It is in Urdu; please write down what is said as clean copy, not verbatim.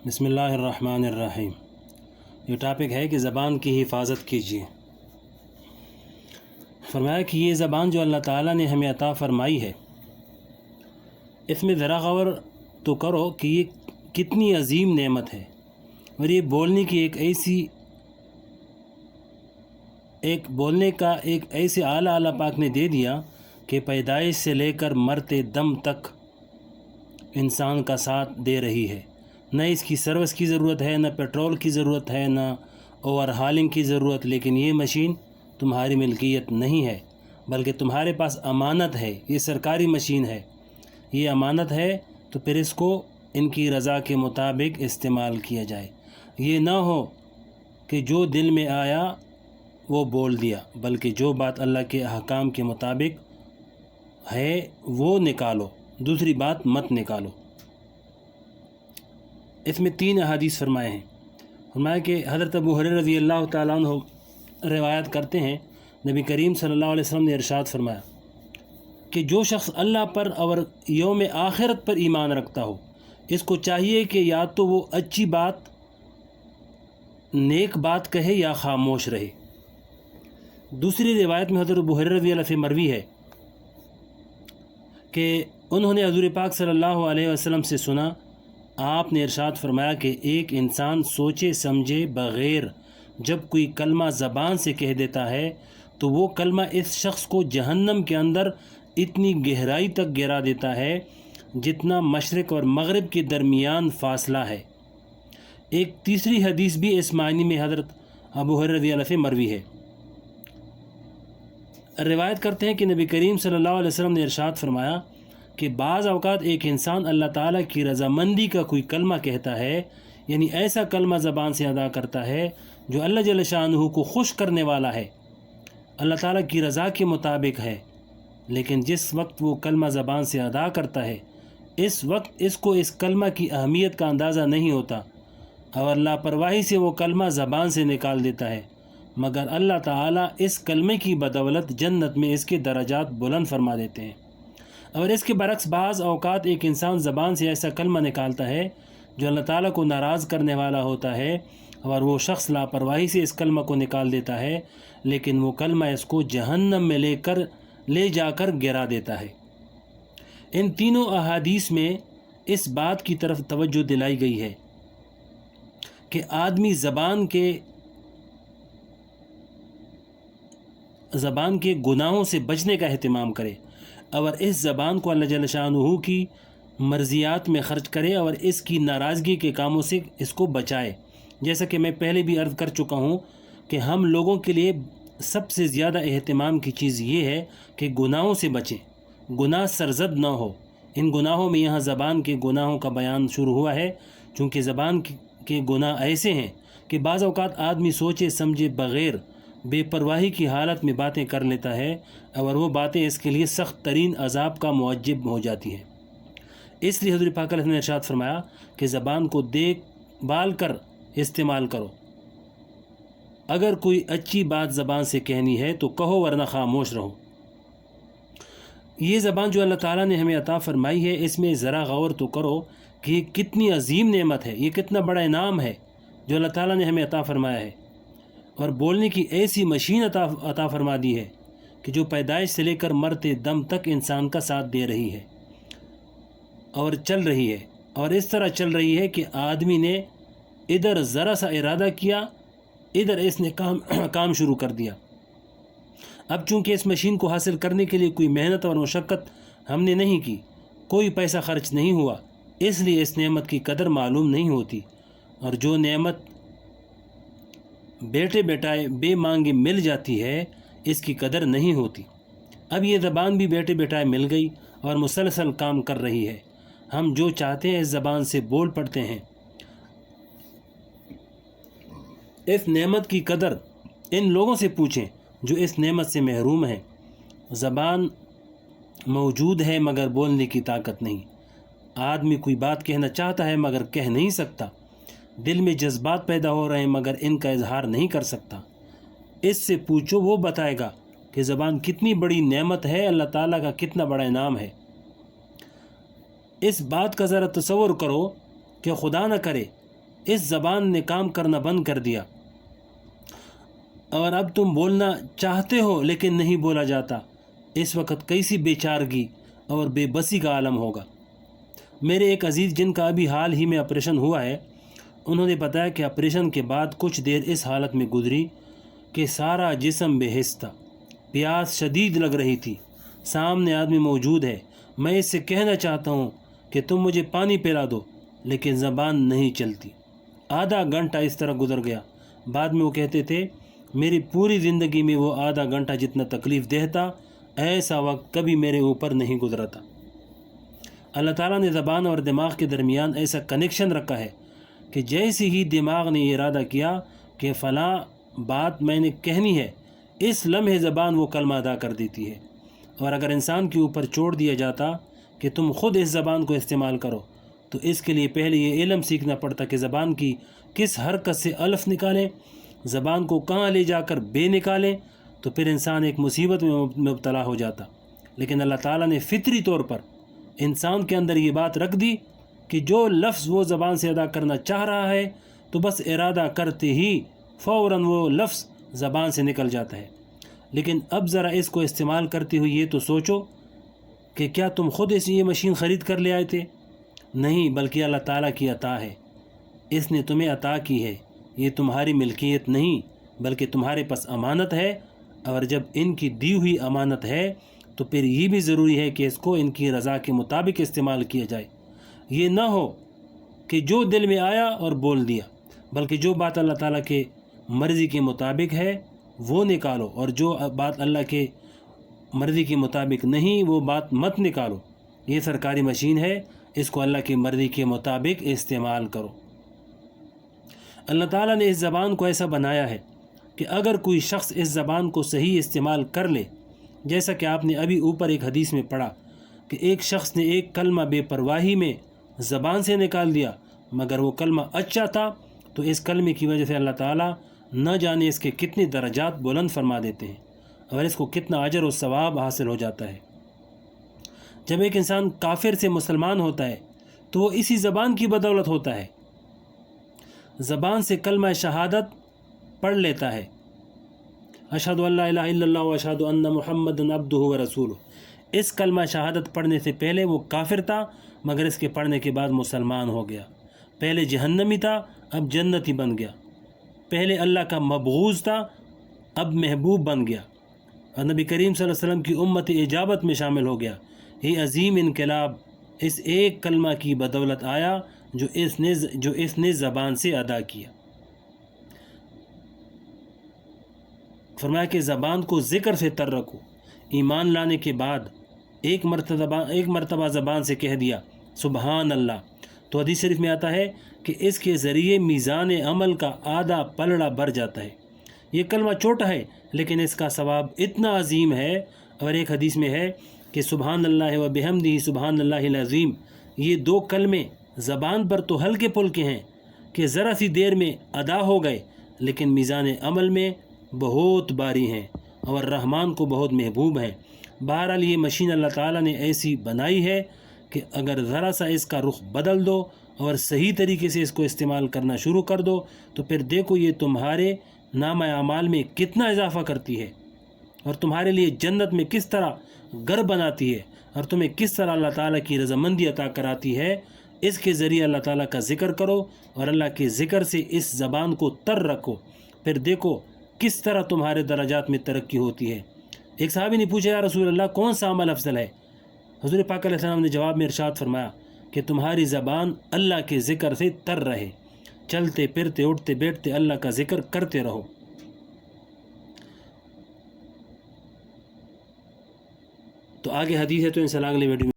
بسم اللہ الرحمن الرحیم۔ یہ ٹاپک ہے کہ زبان کی حفاظت کیجیے۔ فرمایا کہ یہ زبان جو اللہ تعالیٰ نے ہمیں عطا فرمائی ہے، اس میں ذرا غور تو کرو کہ یہ کتنی عظیم نعمت ہے، اور یہ بولنے کی بولنے کا ایک ایسے آلہ اللہ پاک نے دے دیا کہ پیدائش سے لے کر مرتے دم تک انسان کا ساتھ دے رہی ہے۔ نہ اس کی سروس کی ضرورت ہے، نہ پیٹرول کی ضرورت ہے، نہ اوور ہالنگ کی ضرورت، لیکن یہ مشین تمہاری ملکیت نہیں ہے بلکہ تمہارے پاس امانت ہے۔ یہ سرکاری مشین ہے، یہ امانت ہے، تو پھر اس کو ان کی رضا کے مطابق استعمال کیا جائے۔ یہ نہ ہو کہ جو دل میں آیا وہ بول دیا، بلکہ جو بات اللہ کے احکام کے مطابق ہے وہ نکالو، دوسری بات مت نکالو۔ اس میں 3 احادیث فرمائے ہیں۔ فرمایا کہ حضرت ابو ہریرہ رضی اللہ تعالیٰ عنہ روایت کرتے ہیں، نبی کریم صلی اللہ علیہ وسلم نے ارشاد فرمایا کہ جو شخص اللہ پر اور یوم آخرت پر ایمان رکھتا ہو، اس کو چاہیے کہ یا تو وہ اچھی بات، نیک بات کہے یا خاموش رہے۔ دوسری روایت میں حضرت ابو ہریرہ رضی اللہ سے مروی ہے کہ انہوں نے حضور پاک صلی اللہ علیہ وسلم سے سنا، آپ نے ارشاد فرمایا کہ ایک انسان سوچے سمجھے بغیر جب کوئی کلمہ زبان سے کہہ دیتا ہے تو وہ کلمہ اس شخص کو جہنم کے اندر اتنی گہرائی تک گرا دیتا ہے جتنا مشرق اور مغرب کے درمیان فاصلہ ہے۔ ایک تیسری حدیث بھی اس معنی میں حضرت ابو ہریرہ رضی اللہ سے مروی ہے۔ روایت کرتے ہیں کہ نبی کریم صلی اللہ علیہ وسلم نے ارشاد فرمایا کہ بعض اوقات ایک انسان اللہ تعالیٰ کی رضامندی کا کوئی کلمہ کہتا ہے، یعنی ایسا کلمہ زبان سے ادا کرتا ہے جو اللہ جل شانہ کو خوش کرنے والا ہے، اللہ تعالیٰ کی رضا کے مطابق ہے، لیکن جس وقت وہ کلمہ زبان سے ادا کرتا ہے اس وقت اس کو اس کلمہ کی اہمیت کا اندازہ نہیں ہوتا، اور لاپرواہی سے وہ کلمہ زبان سے نکال دیتا ہے، مگر اللہ تعالیٰ اس کلمے کی بدولت جنت میں اس کے درجات بلند فرما دیتے ہیں۔ اور اس کے برعکس بعض اوقات ایک انسان زبان سے ایسا کلمہ نکالتا ہے جو اللہ تعالیٰ کو ناراض کرنے والا ہوتا ہے، اور وہ شخص لاپرواہی سے اس کلمہ کو نکال دیتا ہے، لیکن وہ کلمہ اس کو جہنم میں لے جا کر گرا دیتا ہے۔ ان تینوں احادیث میں اس بات کی طرف توجہ دلائی گئی ہے کہ آدمی زبان کے گناہوں سے بچنے کا اہتمام کرے، اور اس زبان کو اللہ جل شانہ کی مرضیات میں خرچ کرے اور اس کی ناراضگی کے کاموں سے اس کو بچائے۔ جیسا کہ میں پہلے بھی عرض کر چکا ہوں کہ ہم لوگوں کے لیے سب سے زیادہ اہتمام کی چیز یہ ہے کہ گناہوں سے بچیں، گناہ سرزد نہ ہو۔ ان گناہوں میں یہاں زبان کے گناہوں کا بیان شروع ہوا ہے، چونکہ زبان کے گناہ ایسے ہیں کہ بعض اوقات آدمی سوچے سمجھے بغیر بے پرواہی کی حالت میں باتیں کر لیتا ہے، اور وہ باتیں اس کے لیے سخت ترین عذاب کا موجب ہو جاتی ہیں۔ اس لیے حضور پاک علیہ وسلم نے ارشاد فرمایا کہ زبان کو دیکھ بھال کر استعمال کرو، اگر کوئی اچھی بات زبان سے کہنی ہے تو کہو، ورنہ خاموش رہو۔ یہ زبان جو اللہ تعالیٰ نے ہمیں عطا فرمائی ہے، اس میں ذرا غور تو کرو کہ یہ کتنی عظیم نعمت ہے، یہ کتنا بڑا انعام ہے جو اللہ تعالیٰ نے ہمیں عطا فرمایا ہے، اور بولنے کی ایسی مشین عطا فرما دی ہے کہ جو پیدائش سے لے کر مرتے دم تک انسان کا ساتھ دے رہی ہے اور چل رہی ہے، اور اس طرح چل رہی ہے کہ آدمی نے ادھر ذرا سا ارادہ کیا، ادھر اس نے کام شروع کر دیا۔ اب چونکہ اس مشین کو حاصل کرنے کے لیے کوئی محنت اور مشقت ہم نے نہیں کی، کوئی پیسہ خرچ نہیں ہوا، اس لیے اس نعمت کی قدر معلوم نہیں ہوتی، اور جو نعمت بیٹھے بیٹھائے بے مانگے مل جاتی ہے اس کی قدر نہیں ہوتی۔ اب یہ زبان بھی بیٹھے بیٹھائے مل گئی اور مسلسل کام کر رہی ہے، ہم جو چاہتے ہیں اس زبان سے بول پڑتے ہیں۔ اس نعمت کی قدر ان لوگوں سے پوچھیں جو اس نعمت سے محروم ہیں۔ زبان موجود ہے مگر بولنے کی طاقت نہیں، آدمی کوئی بات کہنا چاہتا ہے مگر کہہ نہیں سکتا، دل میں جذبات پیدا ہو رہے ہیں مگر ان کا اظہار نہیں کر سکتا۔ اس سے پوچھو، وہ بتائے گا کہ زبان کتنی بڑی نعمت ہے، اللہ تعالیٰ کا کتنا بڑا انعام ہے۔ اس بات کا ذرا تصور کرو کہ خدا نہ کرے اس زبان نے کام کرنا بند کر دیا اور اب تم بولنا چاہتے ہو لیکن نہیں بولا جاتا، اس وقت کیسی بے چارگی اور بے بسی کا عالم ہوگا۔ میرے ایک عزیز جن کا ابھی حال ہی میں آپریشن ہوا ہے، انہوں نے بتایا کہ آپریشن کے بعد کچھ دیر اس حالت میں گزری کہ سارا جسم بے حس تھا، پیاس شدید لگ رہی تھی، سامنے آدمی موجود ہے، میں اس سے کہنا چاہتا ہوں کہ تم مجھے پانی پلا دو، لیکن زبان نہیں چلتی۔ آدھا گھنٹہ اس طرح گزر گیا۔ بعد میں وہ کہتے تھے میری پوری زندگی میں وہ آدھا گھنٹہ جتنا تکلیف دہ تھا، ایسا وقت کبھی میرے اوپر نہیں گزرا تھا۔ اللہ تعالیٰ نے زبان اور دماغ کے درمیان ایسا کنیکشن رکھا ہے کہ جیسے ہی دماغ نے ارادہ کیا کہ فلاں بات میں نے کہنی ہے، اس لمحے زبان وہ کلمہ ادا کر دیتی ہے۔ اور اگر انسان کے اوپر چھوڑ دیا جاتا کہ تم خود اس زبان کو استعمال کرو، تو اس کے لیے پہلے یہ علم سیکھنا پڑتا کہ زبان کی کس حرکت سے الف نکالیں، زبان کو کہاں لے جا کر بے نکالیں، تو پھر انسان ایک مصیبت میں مبتلا ہو جاتا۔ لیکن اللہ تعالیٰ نے فطری طور پر انسان کے اندر یہ بات رکھ دی کہ جو لفظ وہ زبان سے ادا کرنا چاہ رہا ہے تو بس ارادہ کرتے ہی فوراً وہ لفظ زبان سے نکل جاتا ہے۔ لیکن اب ذرا اس کو استعمال کرتے ہوئے یہ تو سوچو کہ کیا تم خود یہ مشین خرید کر لے آئے تھے؟ نہیں، بلکہ اللہ تعالیٰ کی عطا ہے، اس نے تمہیں عطا کی ہے، یہ تمہاری ملکیت نہیں بلکہ تمہارے پاس امانت ہے۔ اور جب ان کی دی ہوئی امانت ہے تو پھر یہ بھی ضروری ہے کہ اس کو ان کی رضا کے مطابق استعمال کیا جائے۔ یہ نہ ہو کہ جو دل میں آیا اور بول دیا، بلکہ جو بات اللہ تعالیٰ کے مرضی کے مطابق ہے وہ نکالو، اور جو بات اللہ کے مرضی کے مطابق نہیں وہ بات مت نکالو۔ یہ سرکاری مشین ہے، اس کو اللہ کی مرضی کے مطابق استعمال کرو۔ اللہ تعالیٰ نے اس زبان کو ایسا بنایا ہے کہ اگر کوئی شخص اس زبان کو صحیح استعمال کر لے، جیسا کہ آپ نے ابھی اوپر ایک حدیث میں پڑھا کہ ایک شخص نے ایک کلمہ بے پرواہی میں زبان سے نکال دیا، مگر وہ کلمہ اچھا تھا، تو اس کلمے کی وجہ سے اللہ تعالیٰ نہ جانے اس کے کتنے درجات بلند فرما دیتے ہیں اور اس کو کتنا اجر و ثواب حاصل ہو جاتا ہے۔ جب ایک انسان کافر سے مسلمان ہوتا ہے تو وہ اسی زبان کی بدولت ہوتا ہے۔ زبان سے کلمہ شہادت پڑھ لیتا ہے، اشہد ان لا الہ الا اللہ و اشہد ان محمد عبدہ و رسولہ۔ اس کلمہ شہادت پڑھنے سے پہلے وہ کافر تھا، مگر اس کے پڑھنے کے بعد مسلمان ہو گیا۔ پہلے جہنمی تھا، اب جنتی بن گیا۔ پہلے اللہ کا مبغوض تھا، اب محبوب بن گیا، اور نبی کریم صلی اللہ علیہ وسلم کی امت اجابت میں شامل ہو گیا۔ یہ عظیم انقلاب اس ایک کلمہ کی بدولت آیا جو اس نے زبان سے ادا کیا۔ فرمایا کہ زبان کو ذکر سے تر رکھو۔ ایمان لانے کے بعد ایک مرتبہ زبان سے کہہ دیا سبحان اللہ، تو حدیث شریف میں آتا ہے کہ اس کے ذریعے میزان عمل کا آدھا پلڑا بھر جاتا ہے۔ یہ کلمہ چھوٹا ہے لیکن اس کا ثواب اتنا عظیم ہے۔ اور ایک حدیث میں ہے کہ سبحان اللہ و بحمدہ سبحان اللہ العظیم، یہ دو کلمے زبان پر تو ہلکے پھلکے ہیں کہ ذرا سی دیر میں ادا ہو گئے، لیکن میزان عمل میں بہت باری ہیں اور رحمان کو بہت محبوب ہیں۔ بہرحال یہ مشین اللہ تعالیٰ نے ایسی بنائی ہے کہ اگر ذرا سا اس کا رخ بدل دو اور صحیح طریقے سے اس کو استعمال کرنا شروع کر دو تو پھر دیکھو یہ تمہارے نامہ اعمال میں کتنا اضافہ کرتی ہے اور تمہارے لیے جنت میں کس طرح گھر بناتی ہے اور تمہیں کس طرح اللہ تعالیٰ کی رضامندی عطا کراتی ہے۔ اس کے ذریعے اللہ تعالیٰ کا ذکر کرو اور اللہ کے ذکر سے اس زبان کو تر رکھو، پھر دیکھو کس طرح تمہارے درجات میں ترقی ہوتی ہے۔ ایک صحابی نے پوچھا یا رسول اللہ کون سا عمل افضل ہے؟ حضور پاک علیہ السلام نے جواب میں ارشاد فرمایا کہ تمہاری زبان اللہ کے ذکر سے تر رہے، چلتے پھرتے اٹھتے بیٹھتے اللہ کا ذکر کرتے رہو۔ تو آگے حدیث ہے، تو انشاءاللہ اگلے ویڈیو میں